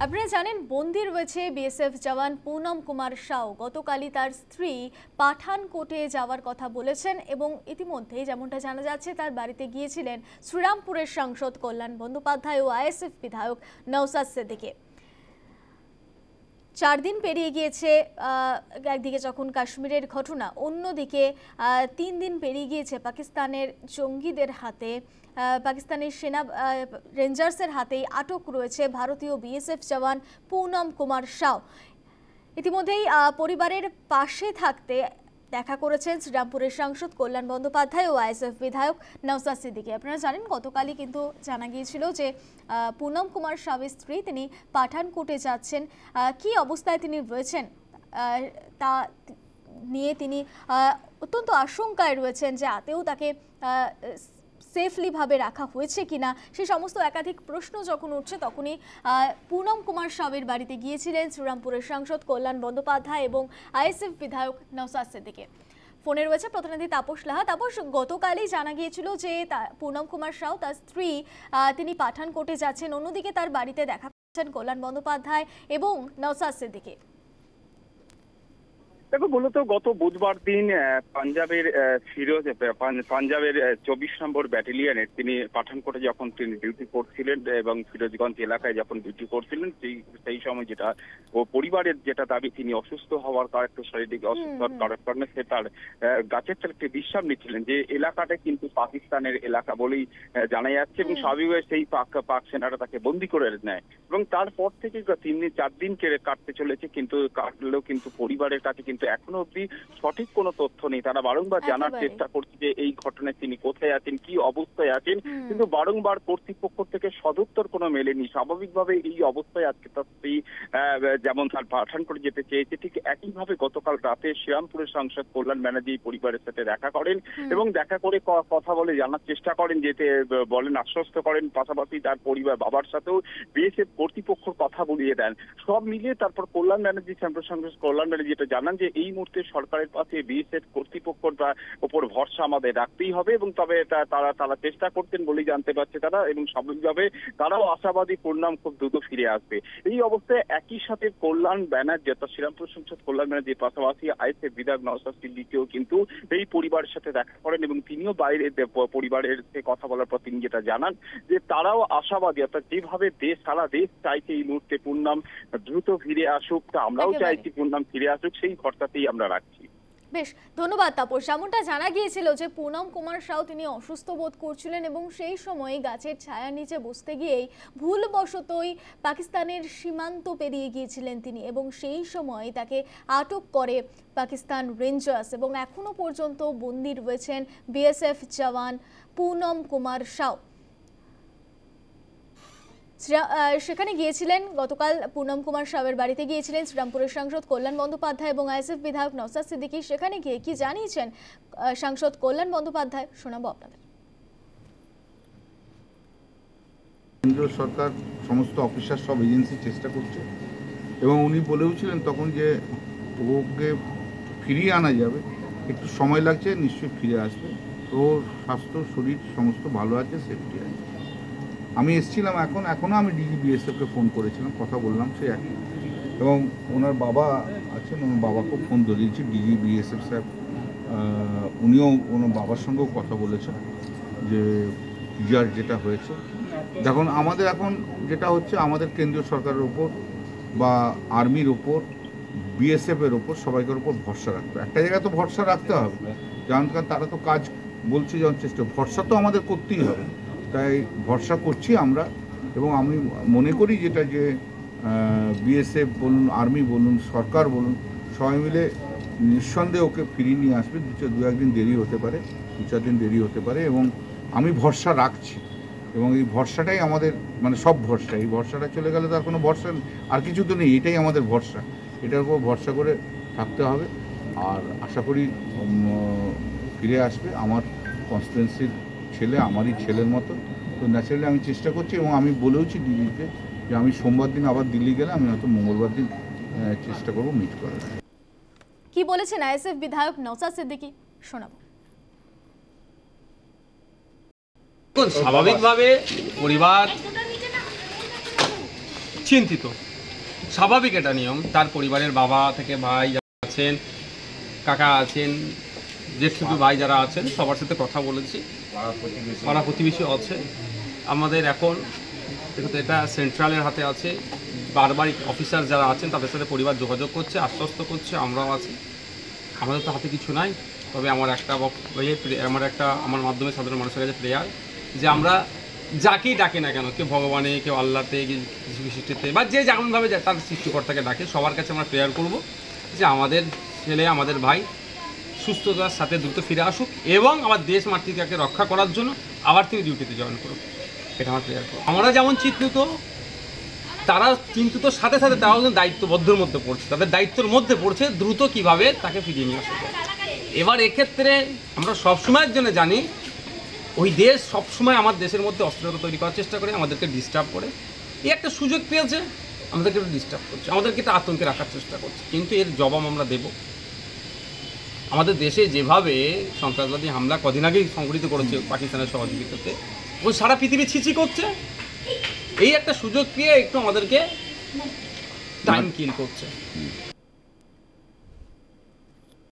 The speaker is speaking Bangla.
আপনারা জানেন বন্দী রয়েছে বিএসএফ জওয়ান পুনম কুমার সাউ। গতকালই তার স্ত্রী পাঠানকোটে যাওয়ার কথা বলেছেন এবং ইতিমধ্যেই যেমনটা জানা যাচ্ছে তার বাড়িতে গিয়েছিলেন শ্রীরামপুরের সাংসদ কল্যাণ বন্দ্যোপাধ্যায় ও আইএসএফ বিধায়ক নওশাদ সিদ্দিকী। 4 দিন পেরিয়ে গিয়েছে, একদিকে যখন কাশ্মীরের ঘটনা, অন্যদিকে 3 দিন পেরিয়ে গিয়েছে পাকিস্তানের জঙ্গিদের হাতে, পাকিস্তানের সেনা রেঞ্জার্সের হাতেই আটক রয়েছে ভারতীয় বিএসএফ জওয়ান পুনম কুমার সাউ। ইতিমধ্যেই পরিবারের পাশে থাকতে দেখা করেছেন শ্রীরামপুরের সাংসদ কল্যাণ বন্দ্যোপাধ্যায় ও আইএসএফ বিধায়ক নওশাদ সিদ্দিকী। আপনারা জানেন গতকালই কিন্তু জানা গিয়েছিল যে পুনম কুমার সাউয়ের স্ত্রী তিনি পাঠানকোটে যাচ্ছেন। কি অবস্থায় তিনি রয়েছেন তা নিয়ে তিনি অত্যন্ত আশঙ্কায় রয়েছেন যে আতেও তাকে সেফলি ভাবে রাখা হয়েছে কিনা, সেই সমস্ত একাধিক প্রশ্ন যখন উঠছে তখনই পুনম কুমার সাউয়ের বাড়িতে গিয়েছিলেন শ্রীরামপুরের সাংসদ কল্যাণ বন্দ্যোপাধ্যায় এবং আইএসএফ বিধায়ক নওশাদ সিদ্দিকী। ফোনে রয়েছে প্রতিনিধি তাপস লাহা। তাপস, গতকালই জানা গিয়েছিল যে পুনম কুমার সাউ তার স্ত্রী তিনি পাঠানকোটে যাচ্ছেন, অন্যদিকে তার বাড়িতে দেখা করছেন কল্যাণ বন্দ্যোপাধ্যায় এবং নওশাদ সিদ্দিকী। দেখো, মূলত গত বুধবার দিন পাঞ্জাবের 24 নম্বর ব্যাটালিয়নের তিনি পাঠানকোটে যখন তিনি ডিউটি করছিলেন এবং ফিরোজগঞ্জ এলাকায় যখন ডিউটি করছিলেন সেই সময় যেটা ও পরিবারের যেটা দাবি তিনি অসুস্থ হওয়ার তার একটু শারীরিক অসুস্থতার কারণে সে তার গাছের তলায় একটি বিশ্রাম নিচ্ছিলেন, যে এলাকাটা কিন্তু পাকিস্তানের এলাকা বলেই জানা যাচ্ছে এবং স্বাভাবিকভাবে সেই পাক সেনারা তাকে বন্দী করে নেয় এবং তারপর থেকে 3-4 দিন কাটতে চলেছে, কিন্তু কাটলেও কিন্তু পরিবারের কাছে কিন্তু এখনো অব্দি সঠিক কোনো তথ্য নেই। তারা বারংবার জানার চেষ্টা করছে যে এই ঘটনায় তিনি কোথায় আছেন, কি অবস্থায় আছেন, কিন্তু বারংবার কর্তৃপক্ষ থেকে সদুত্তর কোনো মেলেনি। স্বাভাবিকভাবে এই অবস্থায় আজকে তার স্ত্রী যেমন তার পাঠানকোটে যেতে চেয়েছে, ঠিক একইভাবে গতকাল রাতে শ্রীরামপুরের সাংসদ কল্যাণ ব্যানার্জি পরিবারের সাথে দেখা করেন এবং দেখা করে কথা বলে জানার চেষ্টা করেন, যেতে বলেন, আশ্বস্ত করেন, পাশাপাশি তার পরিবার বাবার সাথেও বিএসএফ কর্তৃপক্ষের কথা বলিয়ে দেন। সব মিলিয়ে তারপর কল্যাণ ব্যানার্জি সাংসদ কল্যাণ ব্যানার্জি যেটা জানান যে এই মুহূর্তে সরকারের পাশে বিএসএফ কর্তৃপক্ষের উপর ভরসা আমাদের রাখতেই হবে এবং তবে তারা চেষ্টা করতেন বলেই জানতে পারছে তারা, এবং স্বাভাবিকভাবে তারাও আশাবাদী পুনম খুব দ্রুত ফিরে আসবে। এই অবস্থায় একই সাথে কল্যাণ ব্যানার্জি অর্থাৎ শ্রীরামপুর সাংসদ কল্যাণ ব্যানার্জির পাশাপাশি আইএসএফ বিধায়ক নওশাদ সিদ্দিকীও কিন্তু এই পরিবারের সাথে দেখা করেন এবং তিনিও বাইরে পরিবারের সাথে কথা বলার পর তিনি যেটা জানান যে তারাও আশাবাদী, অর্থাৎ যেভাবে সারা দেশ চাইছে এই মুহূর্তে পুনম দ্রুত ফিরে আসুক, তা আমরাও চাইছি পুনম ফিরে আসুক, সেই ভরসাতেই আমরা রাখছি। বেশ, ধন্যবাদ তাপস। যেমনটা জানা গিয়েছিল যে পুনম কুমার সাউ তিনি অসুস্থ বোধ করছিলেন এবং সেই সময় গাছের ছায়ার নিচে বসতে গিয়েই ভুলবশতই পাকিস্তানের সীমান্ত পেরিয়ে গিয়েছিলেন তিনি এবং সেই সময় তাকে আটক করে পাকিস্তান রেঞ্জার্স এবং এখনো পর্যন্ত বন্দী রয়েছেন বিএসএফ জওয়ান পুনম কুমার সাউ। সেখানে গিয়েছিলেন গতকাল পুনম কুমার সাউয়ের বাড়িতে গিয়েছিলেন শ্রীরামপুরের সাংসদ কল্যাণ বন্দ্যোপাধ্যায় এবং আইএসএফ বিধায়ক নওশাদ সিদ্দিকী। সেখানে গিয়ে কি জানিয়েছেন সাংসদ কল্যাণ বন্দ্যোপাধ্যায় শোনাবো আপনাদের। কেন্দ্রীয় সরকার সমস্ত অফিসার সব এজেন্সি চেষ্টা করছে এবং উনি বলেওছিলেন তখন যে ওকে ফিরিয়ে আনা যাবে, একটু সময় লাগছে, নিশ্চয়ই ফিরে আসবে। ওর স্বাস্থ্য শরীর সমস্ত ভালো আছে, সেফটি আছে। আমি এসেছিলাম, এখনও আমি ডিজি বিএসএফকে ফোন করেছিলাম, কথা বললাম সে একই, এবং ওনার বাবা আছেন, ওনার বাবাকেও ফোন ধরিয়েছি ডিজি বিএসএফ স্যার, উনিও ওনার বাবার সঙ্গেও কথা বলেছেন যে টিজার যেটা হয়েছে। দেখুন, আমাদের এখন যেটা হচ্ছে আমাদের কেন্দ্রীয় সরকারের ওপর বা আর্মির ওপর, বিএসএফের ওপর, সবাইকার ওপর ভরসা রাখতে হবে। একটা জায়গায় তো ভরসা রাখতে হবে, কারণ তারা তো কাজ বলছে যখন চেষ্টা, ভরসা তো আমাদের করতেই হবে। তাই ভরসা করছি আমরা, এবং আমি মনে করি যেটা যে বিএসএফ বলুন, আর্মি বলুন, সরকার বলুন, সবাই মিলে নিঃসন্দেহে ওকে ফিরিয়ে নিয়ে আসবে। 2-1 দিন দেরি হতে পারে, 2-4 দিন দেরি হতে পারে, এবং আমি ভরসা রাখছি। এবং এই ভরসাটাই আমাদের, মানে সব ভরসা, এই ভরসাটা চলে গেলে তার কোনো ভরসা আর কিছু তো নেই, এটাই আমাদের ভরসা। এটার উপর ভরসা করে থাকতে হবে, আর আশা করি ফিরে আসবে। আমার কনস্টিটুয়েন্সির ছেলে, আমারই ছেলের মতো, তো ন্যাচারালি আমি চেষ্টা করছি, এবং আমি বলেওছি দিদিকে যে আমি সোমবার দিন আবার দিল্লি গেলে আমি হয়তো মঙ্গলবার দিন চেষ্টা করবো মিট করার। কি বলেছেন আইএসএফ বিধায়ক নওশাদ সিদ্দিকী শোনাবো। স্বাভাবিকভাবে পরিবার চিন্তিত, স্বাভাবিক এটা নিয়ম। তার পরিবারের বাবা থেকে ভাই যারা আছেন, কাকা আছেন, জেঠু ভাই যারা আছেন, সবার সাথে কথা বলেছি, পাড়া প্রতিবেশী আছে। আমাদের এখন যেহেতু এটা সেন্ট্রালের হাতে আছে, বারবার অফিসার যারা আছেন তাদের সাথে পরিবার যোগাযোগ করছে, আশ্বস্ত করছে, আমরাও আছি। আমাদের তো হাতে কিছু নাই, তবে আমার আমার মাধ্যমে সাধারণ মানুষের কাছে প্রেয়ার যে আমরা যাকেই ডাকে না কেন, কেউ ভগবানে, কেউ আল্লাহতে, কিছু সৃষ্টিতে, বা যে যেমনভাবে তার সৃষ্টিকর্তাকে ডাকে, সবার কাছে আমরা প্রেয়ার করব যে আমাদের ছেলে, আমাদের ভাই সুস্থতার সাথে দ্রুত ফিরে আসুক এবং আমার দেশ মাতৃকাকে রক্ষা করার জন্য আবার তিনি ডিউটিতে জয়েন করুক। এটা আমার প্রেয়ার করব। আমরা যেমন চিন্তিত, তারা চিন্তিত সাথে সাথে তারাও দায়িত্ববদ্ধের মধ্যে পড়ছে, তাদের দায়িত্বের মধ্যে পড়ছে দ্রুত কিভাবে তাকে ফিরিয়ে নিয়ে আসা যায়। এবার এক্ষেত্রে আমরা সবসময়ের জন্য জানি ওই দেশ সবসময় আমার দেশের মধ্যে অস্থিরতা তৈরি করার চেষ্টা করে, আমাদেরকে ডিস্টার্ব করে। এই একটা সুযোগ পেয়েছে, আমাদেরকে একটু ডিস্টার্ব করছে, আমাদেরকে একটা আতঙ্কে রাখার চেষ্টা করছে, কিন্তু এর জবাব আমরা দেব। আমাদের দেশে যেভাবে সন্ত্রাসবাদী হামলা কদিন আগেই সংঘটিত করেছে পাকিস্তানের সহযোগিতাতে, ওই সারা পৃথিবী ছিচি করছে। এই একটা সুযোগ পেয়ে একটু আমাদেরকে টাইম কিল করছে।